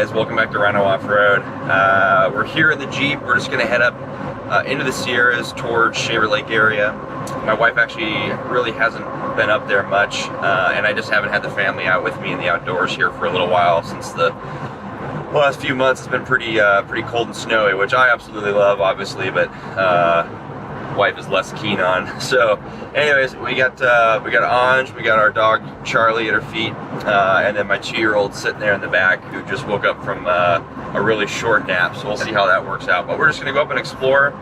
guys, welcome back to Rhino Off-Road. We're here in the Jeep. We're just gonna head up into the Sierras towards Shaver Lake area. My wife actually really hasn't been up there much, and I just haven't had the family out with me in the outdoors here for a little while since the last few months. It's been pretty cold and snowy, which I absolutely love, obviously, but wife is less keen on. So anyways, we got Anj, we got our dog Charlie at her feet, and then my 2-year-old sitting there in the back who just woke up from a really short nap, so we'll see how that works out. But we're just gonna go up and explore.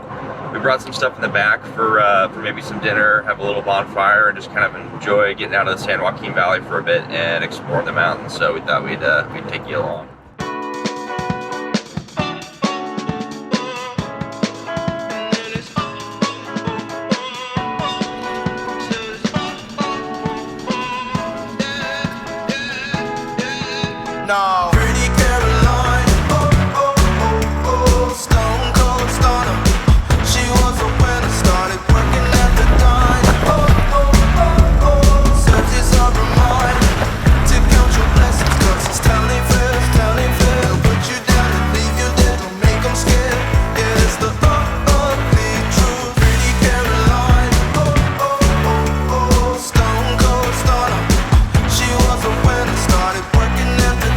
We brought some stuff in the back for maybe some dinner, have a little bonfire, and just kind of enjoy getting out of the San Joaquin Valley for a bit and explore the mountains. So we thought we'd take you along. No. Pretty Caroline, stone cold stunner. She was a winner, started working at the dime. Searches of her mind to count your blessings, 'cause it's telling fast. They'll put you down and leave you dead, don't make them scared. Yeah, it's the ugly truth. Pretty Caroline, stone cold stunner. She was a winner, started working at the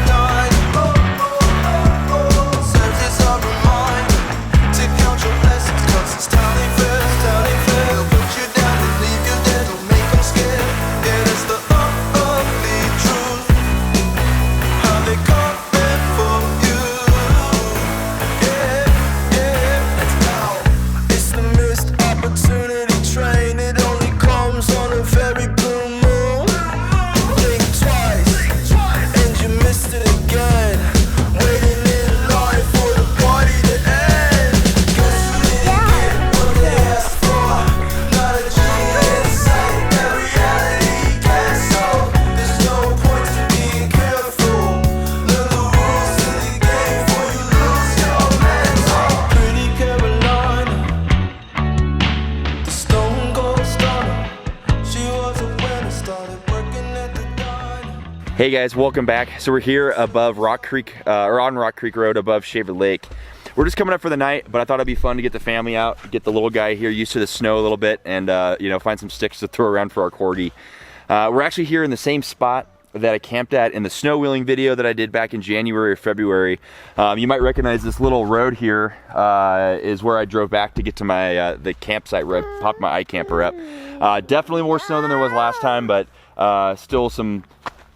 Hey guys, welcome back. So we're here above Rock Creek, or on Rock Creek Road above Shaver Lake. We're just coming up for the night, but I thought it'd be fun to get the family out, get the little guy here used to the snow a little bit, and you know, find some sticks to throw around for our corgi. We're actually here in the same spot that I camped at in the snow wheeling video that I did back in January or February. You might recognize this little road here is where I drove back to get to my the campsite where I popped my iCamper up. Definitely more snow than there was last time, but still some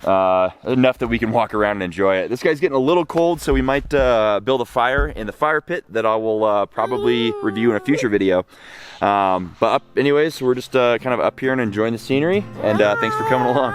enough that we can walk around and enjoy it. This guy's getting a little cold, so we might build a fire in the fire pit that I will probably review in a future video. But anyways, we're just kind of up here and enjoying the scenery, and thanks for coming along.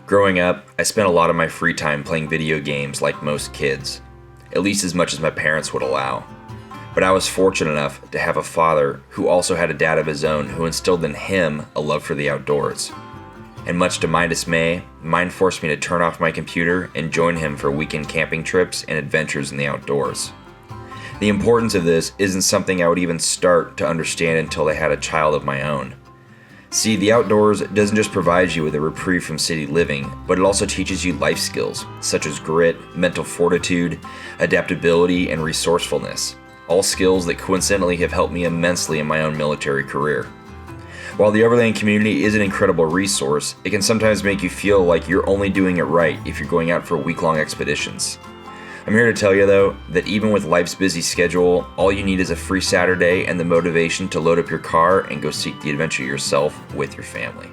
Growing up, I spent a lot of my free time playing video games like most kids, at least as much as my parents would allow. But I was fortunate enough to have a father who also had a dad of his own who instilled in him a love for the outdoors. And much to my dismay, mine forced me to turn off my computer and join him for weekend camping trips and adventures in the outdoors. The importance of this isn't something I would even start to understand until I had a child of my own. See, the outdoors doesn't just provide you with a reprieve from city living, but it also teaches you life skills, such as grit, mental fortitude, adaptability, and resourcefulness. All skills that coincidentally have helped me immensely in my own military career. While the Overland community is an incredible resource, it can sometimes make you feel like you're only doing it right if you're going out for week-long expeditions. I'm here to tell you though that even with life's busy schedule, all you need is a free Saturday and the motivation to load up your car and go seek the adventure yourself with your family.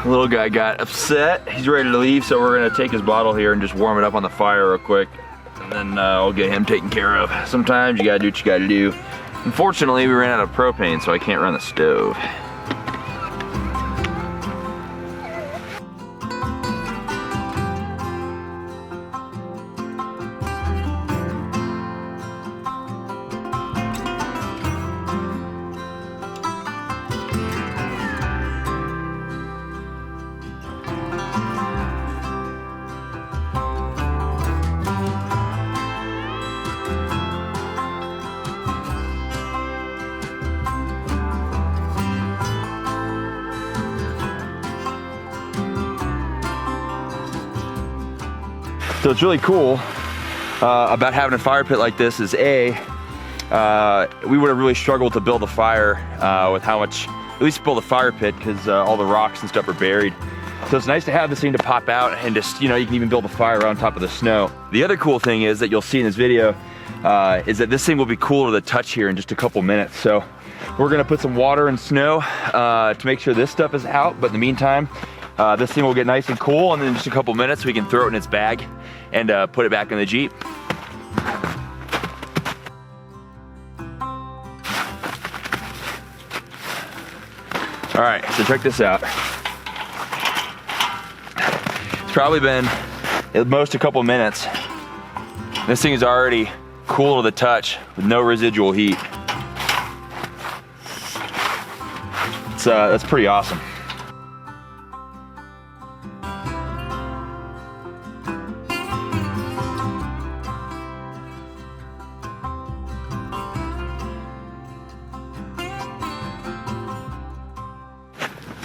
The little guy got upset. He's ready to leave, so we're gonna take his bottle here and just warm it up on the fire real quick. And then I'll get him taken care of. Sometimes you gotta do what you gotta do. Unfortunately, we ran out of propane, so I can't run the stove. So it's really cool about having a fire pit like this is we would have really struggled to build a fire with how much, at least build a fire pit because all the rocks and stuff are buried. So it's nice to have this thing to pop out and just, you can even build a fire on top of the snow. The other cool thing is that you'll see in this video is that this thing will be cooler to touch here in just a couple minutes. So we're gonna put some water and snow to make sure this stuff is out, but in the meantime, this thing will get nice and cool, and then in just a couple minutes we can throw it in its bag and put it back in the Jeep. All right, so check this out. It's probably been at most a couple minutes. This thing is already cool to the touch with no residual heat. That's pretty awesome.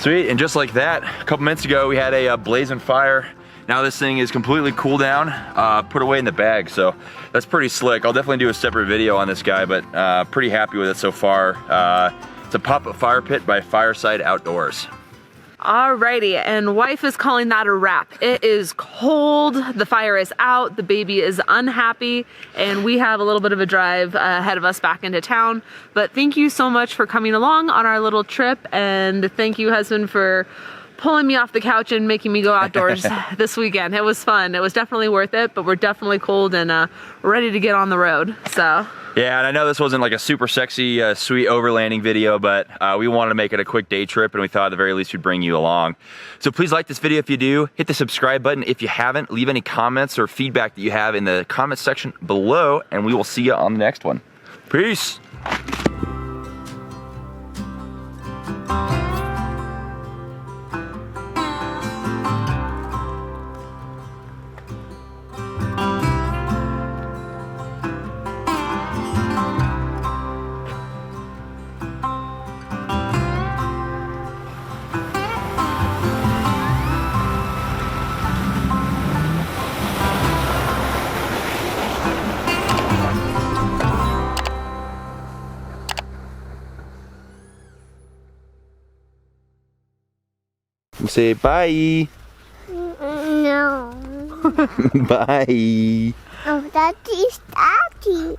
Sweet, and just like that, a couple minutes ago we had a blazing fire. Now this thing is completely cooled down, put away in the bag, so that's pretty slick. I'll definitely do a separate video on this guy, but pretty happy with it so far. It's a pop-up fire pit by Fireside Outdoors. Alrighty, and wife is calling that a wrap. It is cold, the fire is out, the baby is unhappy, and we have a little bit of a drive ahead of us back into town. But thank you so much for coming along on our little trip, and thank you, husband, for pulling me off the couch and making me go outdoors this weekend. It was fun. It was definitely worth it, but we're definitely cold and ready to get on the road, so. Yeah, and I know this wasn't like a super sexy, sweet overlanding video, but we wanted to make it a quick day trip, and we thought at the very least we'd bring you along. So please like this video if you do, hit the subscribe button if you haven't, leave any comments or feedback that you have in the comment section below, and we will see you on the next one. Peace. Say bye. No. Bye. Oh, that is Daddy.